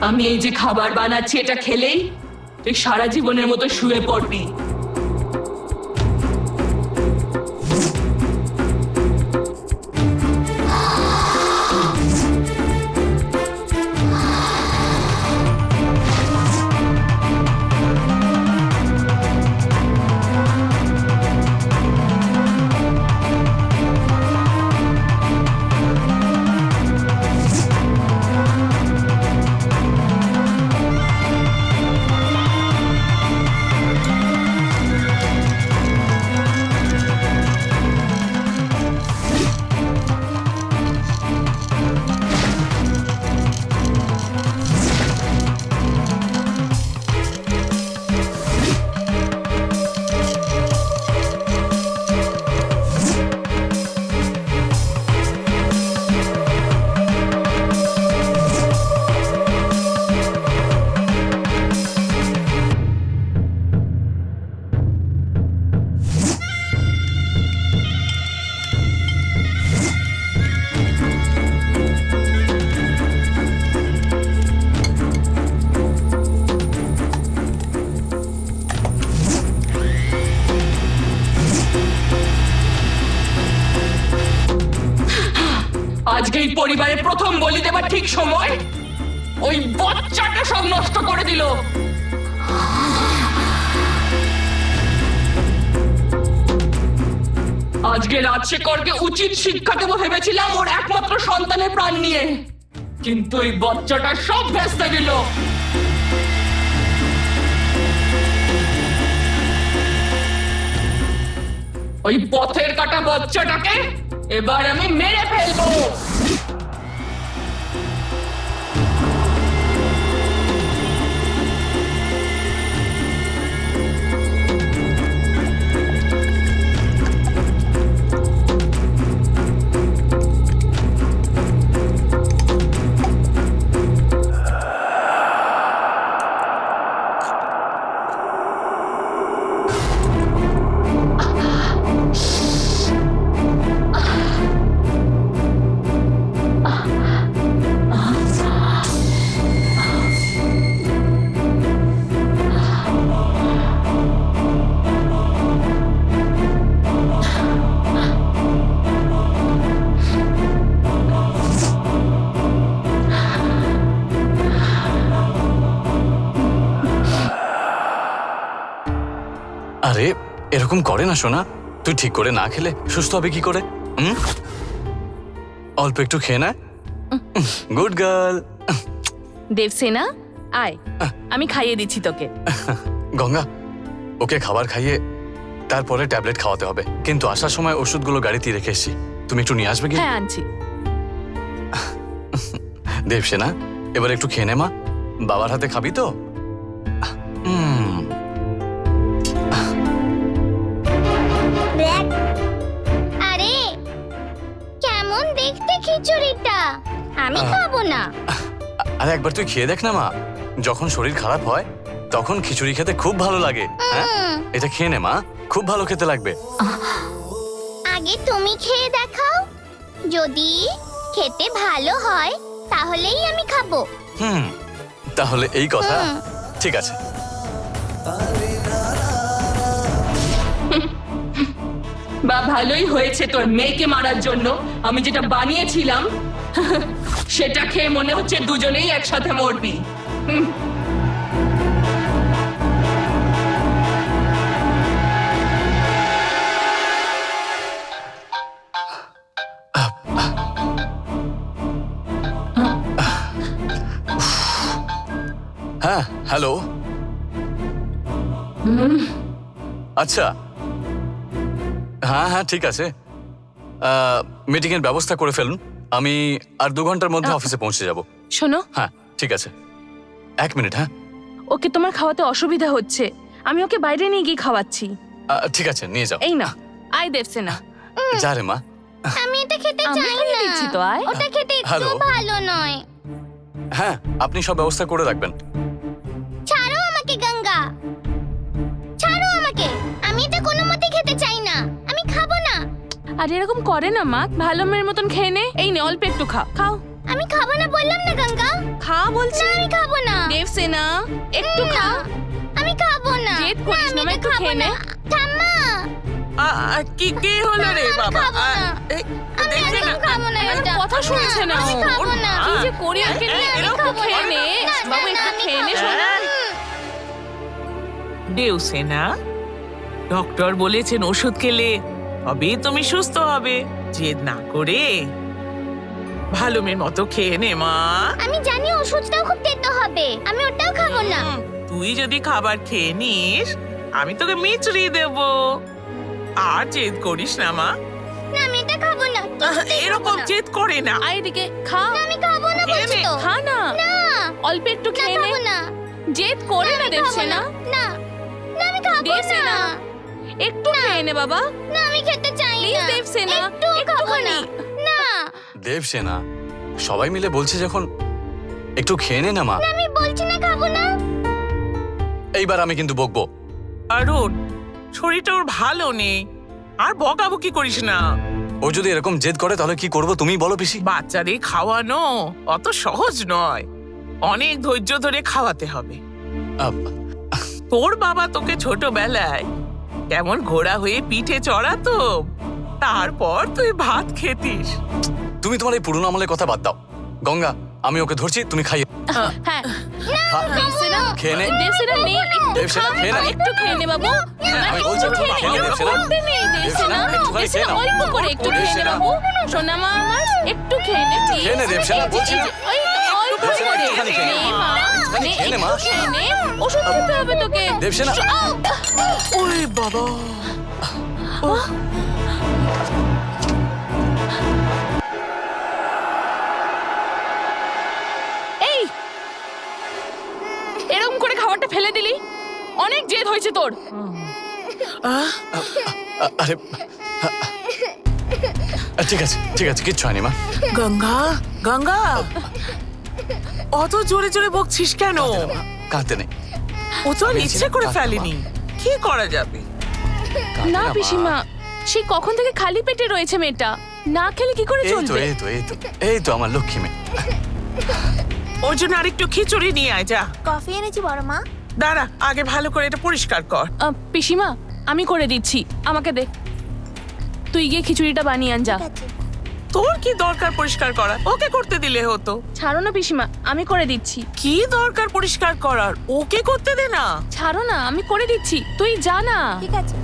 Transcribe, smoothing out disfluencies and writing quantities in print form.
আমি এই যে খাবার বানাচ্ছি এটা খেলেই তুই সারা জীবনের মতো শুয়ে পড়বি। আজকে এই পরিবারের প্রথম বলি দেবার ঠিক সময় ওই বাচ্চাটা সব নষ্ট করে দিল। আজকে রাজশেখরকে উচিত শিক্ষা দেবো ভেবেছিলাম ওর একমাত্র সন্তানের প্রাণ নিয়ে, কিন্তু এই বাচ্চাটা সব ভেস্তে দিল। ওই পথের কাটা বাচ্চাটাকে এবার আমি মেরে ফেলবো। আরে এরকম করে না সোনা, তুই ঠিক করে না খেলে সুস্থ হবে কি করে? অল্প একটু খেয়ে না। Good girl. দেবসেনা আয়, আমি খাইয়ে দিচ্ছি তোকে। গঙ্গা, ওকে খাবার খাইয়ে তারপরে ট্যাবলেট খাওয়াতে হবে, কিন্তু আসার সময় ওষুধগুলো গাড়িতে রেখে এসেছি, তুমি একটু নিয়ে আসবে কি? হ্যাঁ আনছি। দেবসেনা, এবার একটু খেয়ে নে মা, বাবার হাতে খাবি তো? আরে কেমন দেখতে খিচুড়িটা, আমি খাবো না। আরে একবার তুই খেয়ে দেখ না মা, যখন শরীর খারাপ হয় তখন খিচুড়ি খেতে খুব ভালো লাগে। হ্যাঁ, এটা খেয়ে নে মা, খুব ভালো খেতে লাগবে। আগে তুমি খেয়ে দেখাও, যদি খেতে ভালো হয় তাহলেই আমি খাবো। তাহলে এই কথা, ঠিক আছে। বা ভালোই হয়েছে তোর মেয়েকে মারার জন্য আমি যেটা বানিয়েছিলাম সেটা খেয়ে মনে হচ্ছে দুজনেই একসাথে মরবি। হ্যাঁ, হ্যালো। আচ্ছা, হ্যাঁ হ্যাঁ ঠিক আছে, মিটিং এর ব্যবস্থা করে ফেলুন, আমি আর 2 ঘন্টার মধ্যে অফিসে পৌঁছে যাব। শোনো, হ্যাঁ ঠিক আছে, 1 মিনিট। হ্যাঁ, ওকে তোমার খাওয়াতে অসুবিধা হচ্ছে, আমি ওকে বাইরে নিয়ে গিয়ে খাওয়াচ্ছি। ঠিক আছে, নিয়ে যাও। এই না, আয় দেবসেনা। যা রে মা। আমি এটা খেতে আমি চাই খাইয়ে না, দিচ্ছি তো, আয়। ওটা খেতে একটু হ্যালো। ভালো নয়। হ্যাঁ, আপনি সব ব্যবস্থা করে রাখবেন। ছাড়ো আমাকে গঙ্গা, ছাড়ো আমাকে, আমি এটা কোনো মতে খেতে চাই না, আমি খাবো না। আর এরকম করে না মা, ভালো মেয়ের মতন খেয়ে নে। এই নে, অল্প একটু খাও। আমি আমি খাবো না বললাম না গঙ্গা। খা বলছি। না আমি খাবো না। দেবসেনা একটু না, খা। আমি খাবো না। জেদ করিস না, আমি একটু খাবো খেয়ে নে। না। ঠাম্মা, কি কে হলো রে বাবা খাবো না। আমি দেখছে না একদম খাবো না আমার এটা। কথা শুনছে না আমি ও। খাবো না। কি যে করি ওকে এই, নিয়ে, এরকম একটু খেয়ে করে নে। না। বাবু না, একটু আমি খেয়ে নে খাবো সোনা। না। দেউসেনা ডক্টর বলেছেন ওষুধ খেলে তবেই তুমি সুস্থ হবে। জেদ না করে ভালো মেয়ের মতো খেয়ে নে মা। আমি জানি ওষুধটাও খুব তেতো হবে, আমি ওটাও খাবো না। তুই যদি খাবার খেয়ে নিস আমি তোকে মিচড়ি দেব। আর জেদ করিস না মা। না আমি এটা খাবো না। এরকম জেদ করে না। আয় এদিকে খা। না, আমি খাবো না খেয়ে বলছি নে। তো। খা না। না, অল্প একটু না খেয়ে নে। খাবো না। জেদ করে না আমি খাবো দেবসেনা। না। না, আমি খাবো দেবসেনা না। একটু খেয়ে নে বাবা। না, আমি খেতে চাই প্লিজ না। দেবসেনা একটুও খাবো না। না, দেবসেনা সবাই মিলে বলছে যখন একটু খেয়ে নে না মা। আমি বলছি না খাবো না। এইবার আমি কিন্তু বকবো। অরুণ শরীরটা ওর ভালো নেই, আর বকাবকি করিস না। ও যদি এরকম জেদ করে তাহলে কি করব তুমি বলো পিসি। বাচ্চাদের খাওয়ানো অত সহজ নয়, অনেক ধৈর্য ধরে খাওয়াতে হবে। আব- তোর বাবা তোকে ছোটবেলায় কেমন ঘোড়া হয়ে পিঠে চড়াতো, তারপর তুই ভাত খেতিস। তুমি তোমার এই পুরনো আমলের কথা বাদ দাও। গঙ্গা আমি ওকে ধরছি, তুমি খাইয়ে হ্যাঁ খা। দেবসেনা খেয়ে নে। দেবসেনা নে একটু দেবসেনা, খা। খেয়ে নে। একটু খেয়ে নে বাবু। আমি বলছি একটু তুমি খেয়ে নে, এরকম দেবসেনা। করতে নেই দেবসেনা। দেবসেনা, একটুখানি খেয়ে দেবসেনা, নাও। অল্প করে একটু খেয়ে নে দেবসেনা। বাবু। সোনা মা আমার একটু খেয়ে নে please। খেয়ে নে, দেবসেনা, এই যে, বলছি এই না। যে, ওই তো অল্প দেবসেনা, করে। একটুখানি খেয়ে নে। নে মা, একটুখানি নে, খেয়ে নে, মা। একটু খেয়ে নে। ওষুধ খেতে হবে তোকে। দেবসেনা। ওরে বাবা, এই এরকম করে খাবারটা ফেলে দিলি, অনেক জেদ হয়েছে তোর। আরে ঠিক আছে ঠিক আছে, কিচ্ছু হয়নি মা। গঙ্গা গঙ্গা, অত জোরে জোরে বকছিস কেন? কাঁদতে নেই। ও তো আর আমি ইচ্ছে করে কাঁদতে ফেলেনি, কি করা যাবে? কাঁদতে না মা। পিসিমা, সেই কখন থেকে খালি পেটে রয়েছে মেয়েটা, না খেলে কি করে এই তো চলবে? এই তো এই তো এই তো আমার লক্ষ্মী মেয়ে। ওর জন্য আরেকটু খিচুড়ি নিয়ে আয় যা। কফি এনেছি বড় মা। দাঁড়া, আগে ভালো করে এটা পরিষ্কার কর। পিসিমা আমি করে দিচ্ছি, আমাকে দে। তুই গিয়ে খিচুড়িটা বানিয়ে আন যা। তোর কি দরকার পরিষ্কার করা? ওকে করতে দিলে হতো। ছাড়ো না পিসিমা, আমি করে দিচ্ছি। কি দরকার পরিষ্কার করার? ওকে করতে দে না। ছাড়ো না, আমি করে দিচ্ছি, তুই যা না। ঠিক আছে।